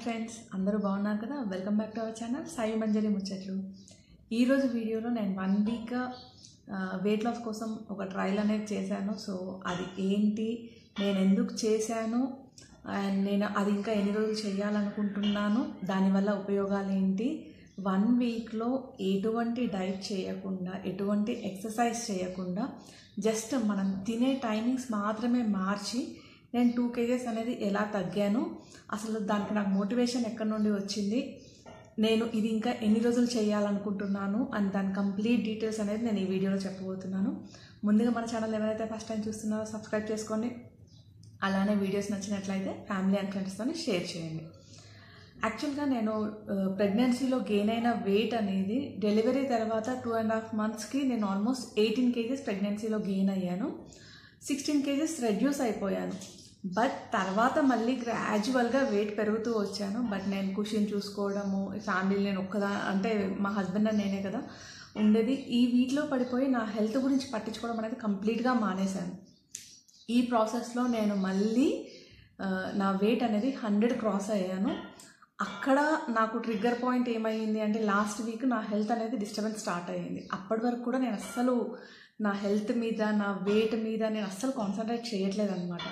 Friends అందరూ బాగున్నారు కదా. Welcome back to our channel Sai Manjari ముచ్చట్లు. ఈరోజు వీడియోలో నేను 1 వీక్ వెయిట్ లాస్ కోసం ఒక ట్రయల్ అనేది చేశాను. సో అది ఏంటి, నేను ఎందుకు చేశాను అండ్ నేను అది ఇంకా ఎన్ని రోజులు చేయాలనుకుంటున్నాను, దానివల్ల ఉపయోగాలు ఏంటి, 1 వీక్లో ఎటువంటి డైట్ చేయకుండా ఎటువంటి ఎక్సర్సైజ్ చేయకుండా జస్ట్ మనం తినే టైమింగ్స్ మాత్రమే మార్చి నేను 2 kgs అనేది ఎలా తగ్గాను, అసలు దానికి నాకు మోటివేషన్ ఎక్కడి నుండి వచ్చింది, నేను ఇది ఇంకా ఎన్ని రోజులు చేయాలనుకుంటున్నాను అండ్ దాని కంప్లీట్ డీటెయిల్స్ అనేది నేను ఈ వీడియోలో చెప్పబోతున్నాను. ముందుగా మన ఛానల్ ఎవరైతే ఫస్ట్ టైం చూస్తున్నారో సబ్స్క్రైబ్ చేసుకోండి. అలానే వీడియోస్ నచ్చినట్లయితే ఫ్యామిలీ అండ్ ఫ్రెండ్స్తో షేర్ చేయండి. యాక్చువల్గా నేను ప్రెగ్నెన్సీలో గెయిన్ అయిన వెయిట్ అనేది డెలివరీ తర్వాత 2.5 monthsకి నేను ఆల్మోస్ట్ 18 kgs ప్రెగ్నెన్సీలో గెయిన్ అయ్యాను. 16 kgs రెడ్యూస్ అయిపోయాను. బట్ తర్వాత మళ్ళీ గ్రాడ్యువల్గా వెయిట్ పెరుగుతూ వచ్చాను. బట్ నేను కుషిని చూసుకోవడము, ఫ్యామిలీ నేను అంటే మా హస్బెండ్ అండ్ నేనే కదా ఉండేది. ఈ వీటిలో పడిపోయి నా హెల్త్ గురించి పట్టించుకోవడం అనేది కంప్లీట్గా మానేశాను. ఈ ప్రాసెస్లో నేను మళ్ళీ నా వెయిట్ అనేది 100 క్రాస్ అయ్యాను. అక్కడ నాకు ట్రిగ్గర్ పాయింట్ ఏమైంది అంటే లాస్ట్ వీక్ నా హెల్త్ అనేది డిస్టర్బెన్స్ స్టార్ట్ అయ్యింది. అప్పటి వరకు కూడా నేను అస్సలు నా హెల్త్ మీద, నా వెయిట్ మీద నేను అస్సలు కాన్సన్ట్రేట్ చేయట్లేదు అనమాట.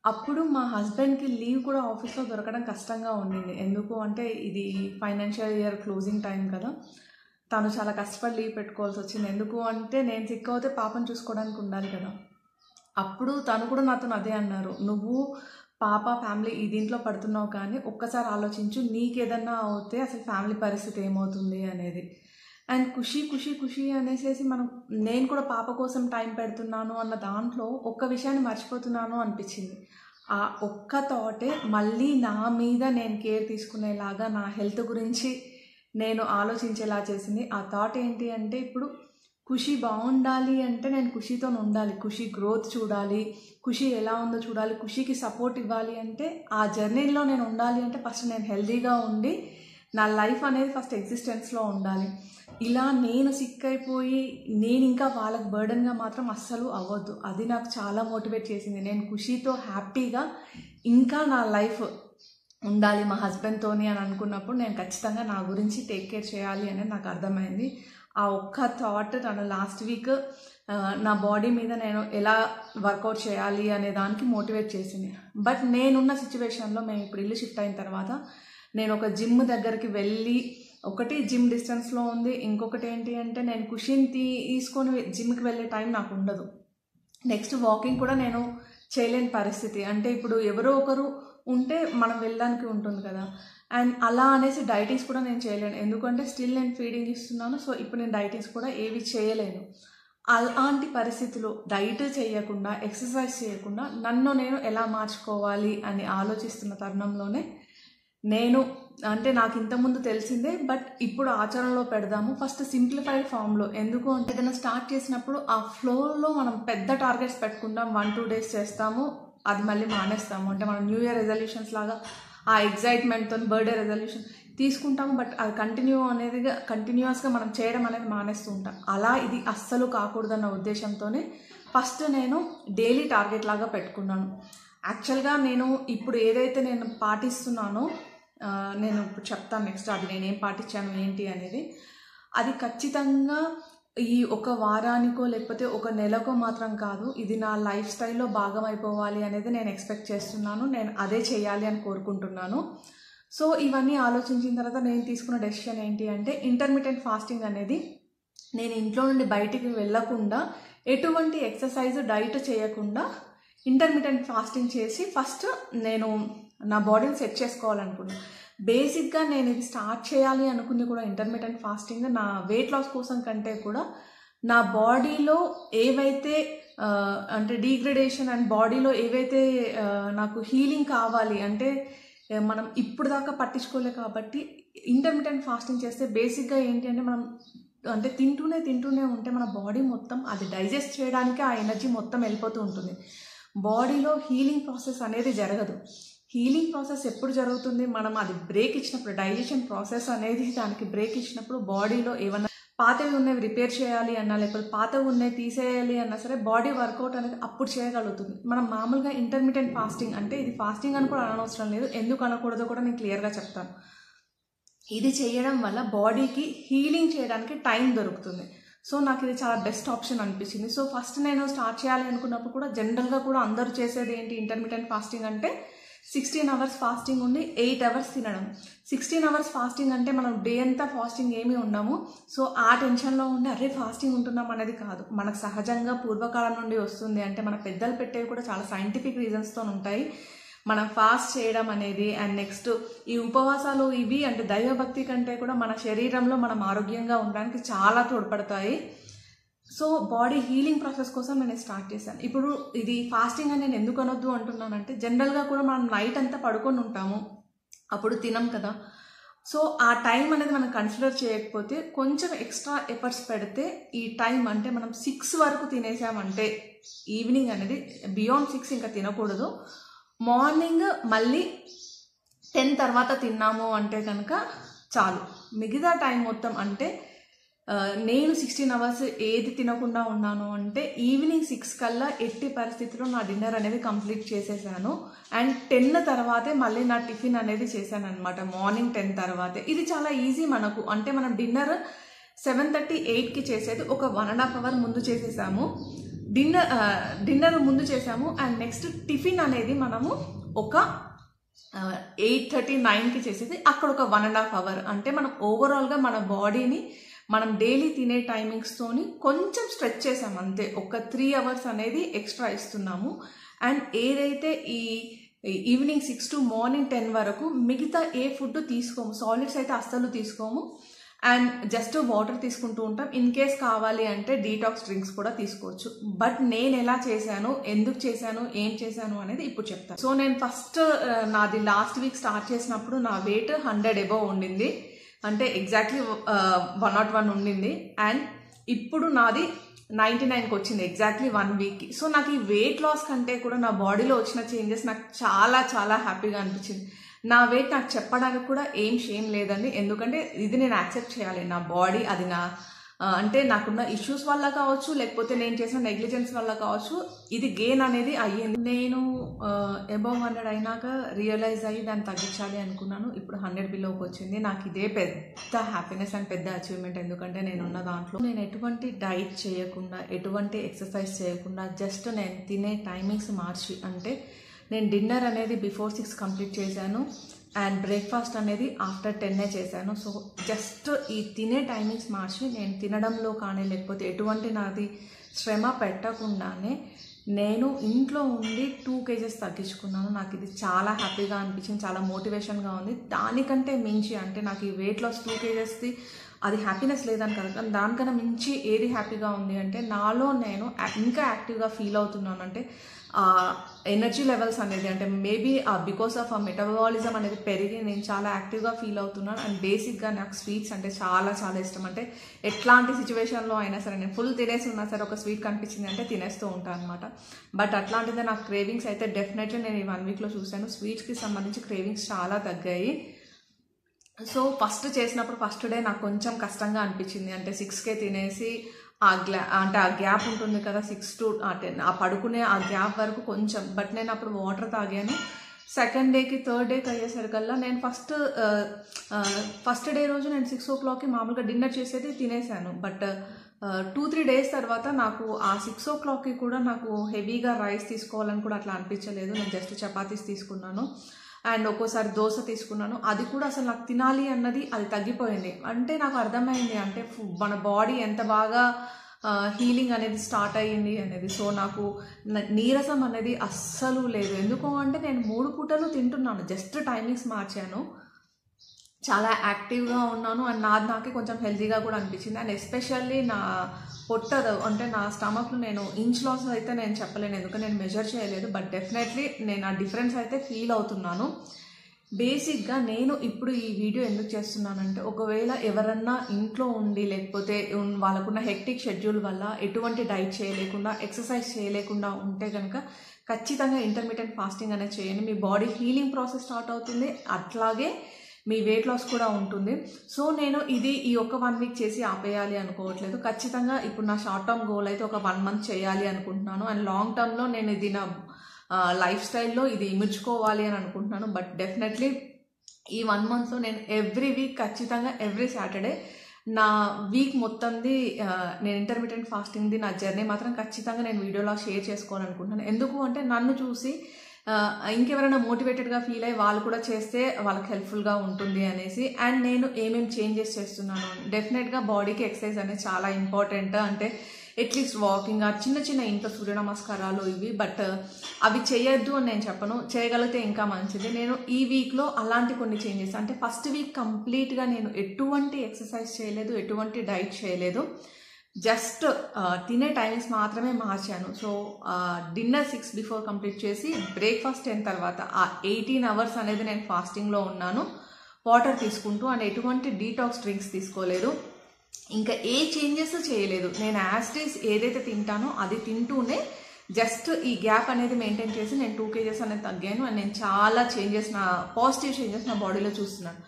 అప్పుడు మా హస్బెండ్కి లీవ్ కూడా ఆఫీస్లో దొరకడం కష్టంగా ఉండింది. ఎందుకు అంటే ఇది ఫైనాన్షియల్ ఇయర్ క్లోజింగ్ టైం కదా, తను చాలా కష్టపడి లీవ్ పెట్టుకోవాల్సి వచ్చింది. ఎందుకు అంటే నేను సిక్ అవుతే పాపను చూసుకోవడానికి ఉండాలి కదా. అప్పుడు తను కూడా నాతో అదే అన్నారు, నువ్వు పాప ఫ్యామిలీ ఈ దీంట్లో పడుతున్నావు కానీ ఒక్కసారి ఆలోచించు, నీకేదన్నా అవుతే అసలు ఫ్యామిలీ పరిస్థితి ఏమవుతుంది అనేది. అండ్ ఖుషి అనేసి నేను కూడా పాప కోసం టైం పెడుతున్నాను అన్న దాంట్లో ఒక్క విషయాన్ని మర్చిపోతున్నాను అనిపించింది. ఆ ఒక్క థాటే మళ్ళీ నా మీద నేను కేర్ తీసుకునేలాగా, నా హెల్త్ గురించి నేను ఆలోచించేలా చేసింది. ఆ థాట్ ఏంటి అంటే ఇప్పుడు ఖుషి బాగుండాలి అంటే నేను ఖుషితో ఉండాలి, ఖుషి గ్రోత్ చూడాలి, ఖుషి ఎలా ఉందో చూడాలి, ఖుషికి సపోర్ట్ ఇవ్వాలి అంటే ఆ జర్నీలో నేను ఉండాలి అంటే ఫస్ట్ నేను హెల్తీగా ఉండి నా లైఫ్ అనేది ఫస్ట్ ఎగ్జిస్టెన్స్లో ఉండాలి. ఇలా నేను సిక్ అయిపోయి నేను ఇంకా వాళ్ళకి బర్డన్గా మాత్రం అస్సలు అవ్వద్దు. అది నాకు చాలా మోటివేట్ చేసింది. నేను ఖుషితో హ్యాపీగా ఇంకా నా లైఫ్ ఉండాలి మా హస్బెండ్తోని అని అనుకున్నప్పుడు నేను ఖచ్చితంగా నా గురించి టేక్ కేర్ చేయాలి అనేది నాకు అర్థమైంది. ఆ ఒక్క థాట్ తను లాస్ట్ వీక్ నా బాడీ మీద నేను ఎలా వర్కౌట్ చేయాలి అనే దానికి మోటివేట్ చేసింది. బట్ నేనున్న సిచ్యువేషన్లో మేము ఇప్పుడు ఇల్లు షిఫ్ట్ అయిన తర్వాత నేను ఒక జిమ్ దగ్గరికి వెళ్ళి, ఒకటి జిమ్ డిస్టెన్స్లో ఉంది, ఇంకొకటి ఏంటి అంటే నేను ఖుషిని తీసుకొని జిమ్కి వెళ్ళే టైం నాకు ఉండదు. నెక్స్ట్ వాకింగ్ కూడా నేను చేయలేని పరిస్థితి. అంటే ఇప్పుడు ఎవరో ఒకరు ఉంటే మనం వెళ్ళడానికి ఉంటుంది కదా. అండ్ అలా అనేసి డైటింగ్స్ కూడా నేను చేయలేను, ఎందుకంటే స్టిల్ నేను ఫీడింగ్ ఇస్తున్నాను. సో ఇప్పుడు నేను డైటింగ్స్ కూడా ఏవి చేయలేను. అలాంటి పరిస్థితిలో డైట్ చేయకుండా, ఎక్సర్సైజ్ చేయకుండా నన్ను నేను ఎలా మార్చుకోవాలి అని ఆలోచిస్తున్న తరుణంలోనే అంటే నాకు ఇంతకుముందు తెలిసిందే, బట్ ఇప్పుడు ఆచరణలో పెడదాము ఫస్ట్ సింప్లిఫైడ్ ఫామ్లో. ఎందుకు అంటే ఏదైనా స్టార్ట్ చేసినప్పుడు ఆ ఫ్లోలో మనం పెద్ద టార్గెట్స్ పెట్టుకుంటాం, 1-2 days చేస్తాము, అది మళ్ళీ మానేస్తాము. అంటే మనం న్యూ ఇయర్ రెజల్యూషన్స్ లాగా ఆ ఎగ్జైట్మెంట్తో బర్త్డే రెజల్యూషన్ తీసుకుంటాము, బట్ అది కంటిన్యూస్గా మనం చేయడం అనేది మానేస్తూ ఉంటాం. అలా ఇది అస్సలు కాకూడదన్న ఉద్దేశంతోనే ఫస్ట్ నేను డైలీ టార్గెట్ లాగా పెట్టుకున్నాను. యాక్చువల్గా నేను ఇప్పుడు ఏదైతే నేను పాటిస్తున్నానో నేను ఇప్పుడు చెప్తాను నెక్స్ట్ అది నేనేం పాటించాను ఏంటి అనేది. అది ఖచ్చితంగా ఈ ఒక వారానికో లేకపోతే ఒక నెలకో మాత్రం కాదు, ఇది నా లైఫ్ స్టైల్లో భాగం అయిపోవాలి అనేది నేను ఎక్స్పెక్ట్ చేస్తున్నాను. నేను అదే చేయాలి అని కోరుకుంటున్నాను. సో ఇవన్నీ ఆలోచించిన తర్వాత నేను తీసుకున్న డెసిషన్ ఏంటి అంటే ఇంటర్మిటెంట్ ఫాస్టింగ్ అనేది నేను ఇంట్లో నుండి బయటికి వెళ్ళకుండా, ఎటువంటి ఎక్సర్సైజ్ డైట్ చేయకుండా ఇంటర్మిటెంట్ ఫాస్టింగ్ చేసి ఫస్ట్ నేను నా బాడీని సెట్ చేసుకోవాలనుకున్నాను. బేసిక్గా నేను ఇది స్టార్ట్ చేయాలి అనుకుంది కూడా ఇంటర్మిటెంట్ ఫాస్టింగ్ నా వెయిట్ లాస్ కోసం కంటే కూడా నా బాడీలో ఏవైతే అంటే డీగ్రేడేషన్ అండ్ బాడీలో ఏవైతే నాకు హీలింగ్ కావాలి అంటే మనం ఇప్పుడు దాకా పట్టించుకోలే కాబట్టి ఇంటర్మిటెంట్ ఫాస్టింగ్ చేస్తే బేసిక్గా ఏంటి అంటే మనం అంటే తింటూనే ఉంటే మన బాడీ మొత్తం అది డైజెస్ట్ చేయడానికి ఆ ఎనర్జీ మొత్తం వెళ్ళిపోతూ ఉంటుంది. బాడీలో హీలింగ్ ప్రాసెస్ అనేది జరగదు. హీలింగ్ ప్రాసెస్ ఎప్పుడు జరుగుతుంది, మనం అది బ్రేక్ ఇచ్చినప్పుడు, డైజెషన్ ప్రాసెస్ అనేది దానికి బ్రేక్ ఇచ్చినప్పుడు బాడీలో ఏమన్నా పాతవి ఉన్నవి రిపేర్ చేయాలి అన్నా లేకపోతే పాతవి ఉన్నవి తీసేయాలి అన్నా సరే బాడీ వర్కౌట్ అనేది అప్పుడు చేయగలుగుతుంది. మనం మామూలుగా ఇంటర్మీడియట్ ఫాస్టింగ్ అంటే ఇది ఫాస్టింగ్ అని కూడా అనవసరం లేదు, ఎందుకు అనకూడదో కూడా నేను క్లియర్గా చెప్తాను. ఇది చేయడం వల్ల బాడీకి హీలింగ్ చేయడానికి టైం దొరుకుతుంది. సో నాకు ఇది చాలా బెస్ట్ ఆప్షన్ అనిపించింది. సో ఫస్ట్ నేను స్టార్ట్ చేయాలి అనుకున్నప్పుడు కూడా జనరల్గా కూడా అందరూ చేసేది ఏంటి, ఇంటర్మీడియట్ ఫాస్టింగ్ అంటే 16 అవర్స్ ఫాస్టింగ్ ఉండి 8 అవర్స్ తినడం. 16 అవర్స్ ఫాస్టింగ్ అంటే మనం డే అంతా ఫాస్టింగ్ ఏమీ ఉన్నాము. సో ఆ టెన్షన్లో ఉండి అరే ఫాస్టింగ్ ఉంటున్నాం అనేది కాదు, మనకు సహజంగా పూర్వకాలం నుండి వస్తుంది. అంటే మన పెద్దలు పెట్టేవి కూడా చాలా సైంటిఫిక్ రీజన్స్తో ఉంటాయి. మనం ఫాస్ట్ చేయడం అనేది అండ్ నెక్స్ట్ ఈ ఉపవాసాలు ఇవి అంటే దైవభక్తి కంటే కూడా మన శరీరంలో మనం ఆరోగ్యంగా ఉండడానికి చాలా తోడ్పడతాయి. సో బాడీ హీలింగ్ ప్రాసెస్ కోసం నేను స్టార్ట్ చేశాను. ఇప్పుడు ఇది ఫాస్టింగ్ అని నేను ఎందుకు అనొద్దు అంటున్నానంటే జనరల్గా కూడా మనం నైట్ అంతా పడుకొని ఉంటాము, అప్పుడు తినం కదా. సో ఆ టైం అనేది మనం కన్సిడర్ చేయకపోతే కొంచెం ఎక్స్ట్రా ఎఫర్ట్స్ పెడితే ఈ టైం అంటే మనం 6 వరకు తినేసామంటే ఈవినింగ్ అనేది బియాండ్ 6 ఇంకా తినకూడదు. మార్నింగ్ మళ్ళీ 10 తర్వాత తిన్నాము అంటే కనుక చాలు. మిగతా టైం మొత్తం అంటే నేను 16 అవర్స్ ఏది తినకుండా ఉన్నాను అంటే ఈవినింగ్ 6 కల్లా ఎట్టి పరిస్థితిలో నా డిన్నర్ అనేది కంప్లీట్ చేసేసాను. అండ్ 10 తర్వాతే మళ్ళీ నా టిఫిన్ అనేది చేశాను అనమాట. మార్నింగ్ 10 తర్వాతే. ఇది చాలా ఈజీ మనకు. అంటే మనం డిన్నర్ 7:30, 8కి చేసేది ఒక 1.5 అవర్ ముందు చేసేసాము. డిన్నర్ ముందు చేసాము. అండ్ నెక్స్ట్ టిఫిన్ అనేది మనము ఒక 8:30, 9కి చేసేది అక్కడ ఒక 1.5 అవర్. అంటే మనం ఓవరాల్గా మన బాడీని మనం డైలీ తినే టైమింగ్స్తోని కొంచెం స్ట్రెచ్ చేసాము అంతే. ఒక 3 అవర్స్ అనేది ఎక్స్ట్రా ఇస్తున్నాము. అండ్ ఏదైతే ఈ ఈవినింగ్ 6 to మార్నింగ్ 10 వరకు మిగతా ఏ ఫుడ్ తీసుకోము, సాలిడ్స్ అయితే అస్సలు తీసుకోము. అండ్ జస్ట్ వాటర్ తీసుకుంటూ ఉంటాం. ఇన్ కేస్ కావాలి అంటే డీటాక్స్ డ్రింక్స్ కూడా తీసుకోవచ్చు. బట్ నేను ఎలా చేశాను, ఎందుకు చేశాను, ఏం చేశాను అనేది ఇప్పుడు చెప్తాను. సో నేను ఫస్ట్ నాది లాస్ట్ వీక్ స్టార్ట్ చేసినప్పుడు నా వెయిట్ 100 అబోవ్ ఉండింది. అంటే ఎగ్జాక్ట్లీ 101 ఉండింది. అండ్ ఇప్పుడు నాది 99కి వచ్చింది ఎగ్జాక్ట్లీ 1 వీక్కి. సో నాకు ఈ వెయిట్ లాస్ కంటే కూడా నా బాడీలో వచ్చిన చేంజెస్ నాకు చాలా చాలా హ్యాపీగా అనిపించింది. నా వెయిట్ నాకు చెప్పడానికి కూడా ఏం షేమ్ లేదండి, ఎందుకంటే ఇది నేను యాక్సెప్ట్ చేయాలి. నా బాడీ అది నా అంటే నాకున్న ఇష్యూస్ వల్ల కావచ్చు, లేకపోతే నేను చేసిన నెగ్లిజెన్స్ వల్ల కావచ్చు, ఇది గెయిన్ అనేది అయ్యింది. నేను అబౌవ్ 100 అయినాక రియలైజ్ అయ్యి దాన్ని తగ్గించాలి అనుకున్నాను. ఇప్పుడు 100 బిలోకి వచ్చింది. నాకు ఇదే పెద్ద హ్యాపీనెస్ అండ్ పెద్ద అచీవ్మెంట్. ఎందుకంటే నేనున్న దాంట్లో నేను ఎటువంటి డైట్ చేయకుండా, ఎటువంటి ఎక్సర్సైజ్ చేయకుండా జస్ట్ నేను తినే టైమింగ్స్ మార్చి, అంటే నేను డిన్నర్ అనేది బిఫోర్ 6 కంప్లీట్ చేశాను అండ్ బ్రేక్ఫాస్ట్ అనేది ఆఫ్టర్ 10 చేశాను. సో జస్ట్ ఈ తినే టైమింగ్స్ మార్చి నేను తినడంలో కానీ లేకపోతే ఎటువంటి నాది శ్రమ పెట్టకుండానే నేను ఇంట్లో ఉండి 2 kgs తగ్గించుకున్నాను. నాకు ఇది చాలా హ్యాపీగా అనిపించింది, చాలా మోటివేషన్గా ఉంది. దానికంటే మించి అంటే నాకు ఈ వెయిట్ లాస్ 2 kgsది అది హ్యాపీనెస్ లేదని కదా, కానీ దానికన్నా మించి ఏది హ్యాపీగా ఉంది అంటే నాలో నేను ఇంకా యాక్టివ్గా ఫీల్ అవుతున్నాను. అంటే ఎనర్జీ లెవెల్స్ అనేది అంటే మేబీ బికాస్ ఆఫ్ ఆ మెటబాలిజం అనేది పెరిగి నేను చాలా యాక్టివ్గా ఫీల్ అవుతున్నాను. అండ్ బేసిక్గా నాకు స్వీట్స్ అంటే చాలా చాలా ఇష్టం. అంటే ఎట్లాంటి సిచ్యువేషన్లో అయినా సరే నేను ఫుల్ తినేసి ఉన్నా సరే ఒక స్వీట్ కనిపించింది అంటే తినేస్తూ ఉంటాను అనమాట. బట్ అట్లాంటిదే నాకు క్రేవింగ్స్ అయితే డెఫినెట్లీ నేను ఈ 1 వీక్లో చూశాను. స్వీట్స్కి సంబంధించి క్రేవింగ్స్ చాలా తగ్గాయి. సో ఫస్ట్ చేసినప్పుడు ఫస్ట్ డే నాకు కొంచెం కష్టంగా అనిపించింది. అంటే 6కే తినేసి అంటే ఆ గ్యాప్ ఉంటుంది కదా 6 to 10 ఆ పడుకునే ఆ గ్యాప్ వరకు కొంచెం. బట్ నేను అప్పుడు వాటర్ తాగాను. సెకండ్ డేకి థర్డ్ డేకి అయ్యేసరికల్లా నేను ఫస్ట్ డే రోజు నేను 6 o'clockకి మామూలుగా డిన్నర్ చేసేది తినేసాను. బట్ 2-3 days తర్వాత నాకు ఆ 6 o'clockకి కూడా నాకు హెవీగా రైస్ తీసుకోవాలని కూడా అట్లా అనిపించలేదు. నేను జస్ట్ చపాతీస్ తీసుకున్నాను అండ్ ఒక్కోసారి దోశ తీసుకున్నాను. అది కూడా అసలు నాకు తినాలి అన్నది అది తగ్గిపోయింది. అంటే నాకు అర్థమైంది అంటే మన బాడీ ఎంత బాగా హీలింగ్ అనేది స్టార్ట్ అయ్యింది అనేది. సో నాకు నీరసం అనేది అస్సలు లేదు. ఎందుకు అంటే నేను 3 పూటలు తింటున్నాను, జస్ట్ టైమింగ్స్ మార్చాను. చాలా యాక్టివ్గా ఉన్నాను అండ్ నాకే కొంచెం హెల్తీగా కూడా అనిపించింది. అండ్ ఎస్పెషల్లీ నా పొట్టదు అంటే నా స్టమక్లో నేను ఇంచ్ లాస్ అయితే నేను చెప్పలేను, ఎందుకంటే నేను మెజర్ చేయలేదు. బట్ డెఫినెట్లీ నేను ఆ డిఫరెన్స్ అయితే ఫీల్ అవుతున్నాను. బేసిక్గా నేను ఇప్పుడు ఈ వీడియో ఎందుకు చేస్తున్నానంటే ఒకవేళ ఎవరన్నా ఇంట్లో ఉండి లేకపోతే వాళ్ళకున్న హెక్టిక్ షెడ్యూల్ వల్ల ఎటువంటి డైట్ చేయలేకుండా ఎక్సర్సైజ్ చేయలేకుండా ఉంటే కనుక ఖచ్చితంగా ఇంటర్మీడియట్ ఫాస్టింగ్ అనేది చేయండి. మీ బాడీ హీలింగ్ ప్రాసెస్ స్టార్ట్ అవుతుంది. అట్లాగే మీ వెయిట్ లాస్ కూడా ఉంటుంది. సో నేను ఈ ఒక్క 1 వీక్ చేసి ఆపేయాలి అనుకోవట్లేదు. ఖచ్చితంగా ఇప్పుడు నా షార్ట్ టర్మ్ గోల్ అయితే ఒక 1 మంత్ చేయాలి అనుకుంటున్నాను. అండ్ లాంగ్ టర్మ్లో నేను ఇది నా లైఫ్ స్టైల్లో ఇది ఇముడ్చుకోవాలి అని అనుకుంటున్నాను. బట్ డెఫినెట్లీ ఈ 1 మంత్లో నేను ఎవ్రీ వీక్ ఖచ్చితంగా ఎవ్రీ సాటర్డే నా వీక్ మొత్తంది నేను ఇంటర్మీడియట్ ఫాస్టింగ్ది నా జర్నీ మాత్రం ఖచ్చితంగా నేను వీడియోలో షేర్ చేసుకోవాలనుకుంటున్నాను. ఎందుకు అంటే నన్ను చూసి ఇంకెవరైనా మోటివేటెడ్గా ఫీల్ అయ్యి వాళ్ళు కూడా చేస్తే వాళ్ళకి హెల్ప్ఫుల్గా ఉంటుంది అనేసి. అండ్ నేను ఏమేమి చేంజెస్ చేస్తున్నాను, డెఫినెట్గా బాడీకి ఎక్సర్సైజ్ అనేది చాలా ఇంపార్టెంట్. అంటే అట్లీస్ట్ వాకింగ్, చిన్న చిన్న ఇంట్లో సూర్య నమస్కారాలు ఇవి, బట్ అవి చేయొద్దు అని నేను చెప్పను, చేయగలిగితే ఇంకా మంచిది. నేను ఈ వీక్లో అలాంటి కొన్ని చేంజెస్, అంటే ఫస్ట్ వీక్ కంప్లీట్గా నేను ఎటువంటి ఎక్సర్సైజ్ చేయలేదు, ఎటువంటి డైట్ చేయలేదు, జస్ట్ తినే టైమింగ్స్ మాత్రమే మార్చాను. సో డిన్నర్ 6 బిఫోర్ కంప్లీట్ చేసి బ్రేక్ఫాస్ట్ 10 తర్వాత ఆ 18 అవర్స్ అనేది నేను ఫాస్టింగ్లో ఉన్నాను, వాటర్ తీసుకుంటూ. అండ్ ఎటువంటి డీటాక్స్ డ్రింక్స్ తీసుకోలేదు, ఇంకా ఏ చేంజెస్ చేయలేదు. నేను యాస్టీస్ ఏదైతే తింటానో అది తింటూనే జస్ట్ ఈ గ్యాప్ అనేది మెయింటైన్ చేసి నేను 2 kgs అనేది తగ్గాను. అండ్ నేను చాలా చేంజెస్, నా పాజిటివ్ చేంజెస్ నా బాడీలో చూస్తున్నాను.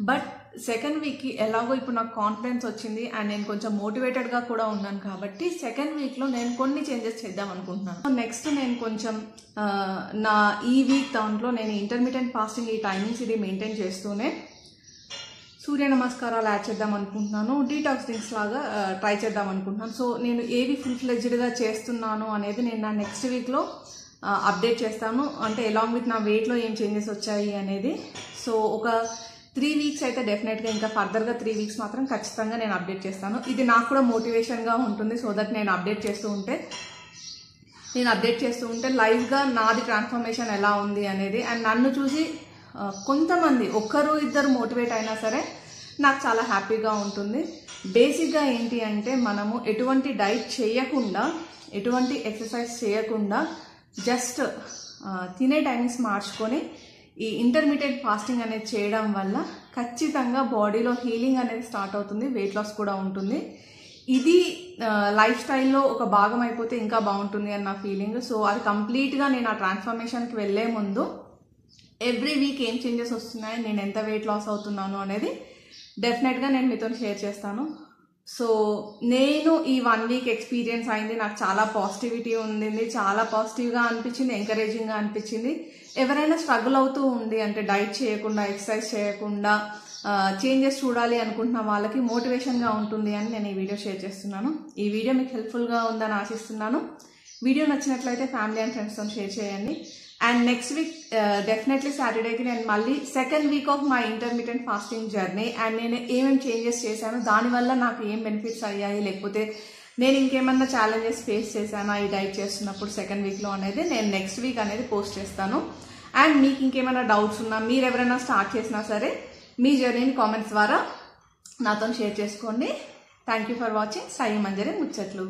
బట్ సెకండ్ వీక్కి ఎలాగో ఇప్పుడు నాకు కాన్ఫిడెన్స్ వచ్చింది అండ్ నేను కొంచెం మోటివేటెడ్గా కూడా ఉన్నాను కాబట్టి సెకండ్ వీక్లో నేను కొన్ని చేంజెస్ చేద్దాం అనుకుంటున్నాను. సో నెక్స్ట్ నేను కొంచెం నా ఈ వీక్ దాంట్లో నేను ఇంటర్మీడియట్ ఫాస్టింగ్ ఈ టైమింగ్స్ ఇది మెయింటైన్ చేస్తూనే సూర్య నమస్కారాలు యాడ్ చేద్దాం అనుకుంటున్నాను, డీటాక్స్ డ్రింక్స్ లాగా ట్రై చేద్దాం అనుకుంటున్నాను. సో నేను ఏవి ఫుల్ ఫ్లెడ్జ్డ్గా చేస్తున్నాను అనేది నేను నా నెక్స్ట్ వీక్లో అప్డేట్ చేస్తాను. అంటే అలాంగ్ విత్ నా వెయిట్లో ఏం చేంజెస్ వచ్చాయి అనేది. సో ఒక 3 వీక్స్ అయితే డెఫినెట్గా, ఇంకా ఫర్దర్గా 3 వీక్స్ మాత్రం ఖచ్చితంగా నేను అప్డేట్ చేస్తాను. ఇది నాకు కూడా మోటివేషన్గా ఉంటుంది. సో దట్ నేను అప్డేట్ చేస్తూ ఉంటే లైవ్గా నాది ట్రాన్స్ఫర్మేషన్ ఎలా ఉంది అనేది. అండ్ నన్ను చూసి కొంతమంది ఒక్కరు ఇద్దరు మోటివేట్ అయినా సరే నాకు చాలా హ్యాపీగా ఉంటుంది. బేసిక్గా ఏంటి అంటే మనము ఎటువంటి డైట్ చేయకుండా, ఎటువంటి ఎక్సర్సైజ్ చేయకుండా జస్ట్ తినే టైమింగ్స్ మార్చుకొని ఈ ఇంటర్మీడియట్ ఫాస్టింగ్ అనేది చేయడం వల్ల ఖచ్చితంగా బాడీలో హీలింగ్ అనేది స్టార్ట్ అవుతుంది, వెయిట్ లాస్ కూడా ఉంటుంది. ఇది లైఫ్ స్టైల్లో ఒక భాగం అయిపోతే ఇంకా బాగుంటుంది అని నా ఫీలింగ్. సో అది కంప్లీట్గా నేను ఆ ట్రాన్స్ఫర్మేషన్కి వెళ్ళే ముందు ఎవ్రీ వీక్ ఏం చేంజెస్ వస్తున్నాయి, నేను ఎంత వెయిట్ లాస్ అవుతున్నాను అనేది డెఫినెట్గా నేను మీతో షేర్ చేస్తాను. సో నేను ఈ 1 వీక్ ఎక్స్పీరియన్స్ అయింది, నాకు చాలా పాజిటివిటీ ఉంది, చాలా పాజిటివ్గా అనిపించింది, ఎంకరేజింగ్గా అనిపించింది. ఎవరైనా స్ట్రగుల్ అవుతూ ఉంది అంటే డైట్ చేయకుండా, ఎక్సర్సైజ్ చేయకుండా చేంజెస్ చూడాలి అనుకుంటున్న వాళ్ళకి మోటివేషన్గా ఉంటుంది అని నేను ఈ వీడియో షేర్ చేస్తున్నాను. ఈ వీడియో మీకు హెల్ప్ఫుల్గా ఉందని ఆశిస్తున్నాను. వీడియో నచ్చినట్లయితే ఫ్యామిలీ అండ్ ఫ్రెండ్స్తో షేర్ చేయండి. అండ్ నెక్స్ట్ వీక్ డెఫినెట్లీ సాటర్డేకి నేను మళ్ళీ second week off my intermediate fasting journey and నేను ఏమేమి చేంజెస్ చేశాను, దానివల్ల నాకు ఏం బెనిఫిట్స్ అయ్యాయి, లేకపోతే నేను ఇంకేమన్నా ఛాలెంజెస్ ఫేస్ చేశానా ఈ డైట్ చేస్తున్నప్పుడు సెకండ్ వీక్లో అనేది నేను నెక్స్ట్ వీక్ అనేది పోస్ట్ చేస్తాను. అండ్ మీకు ఇంకేమైనా డౌట్స్ ఉన్నా, మీరు ఎవరైనా స్టార్ట్ చేసినా సరే మీ జర్నీని కామెంట్స్ ద్వారా నాతో షేర్ చేసుకోండి. Thank you for watching Sai Manjari ముచ్చట్లు.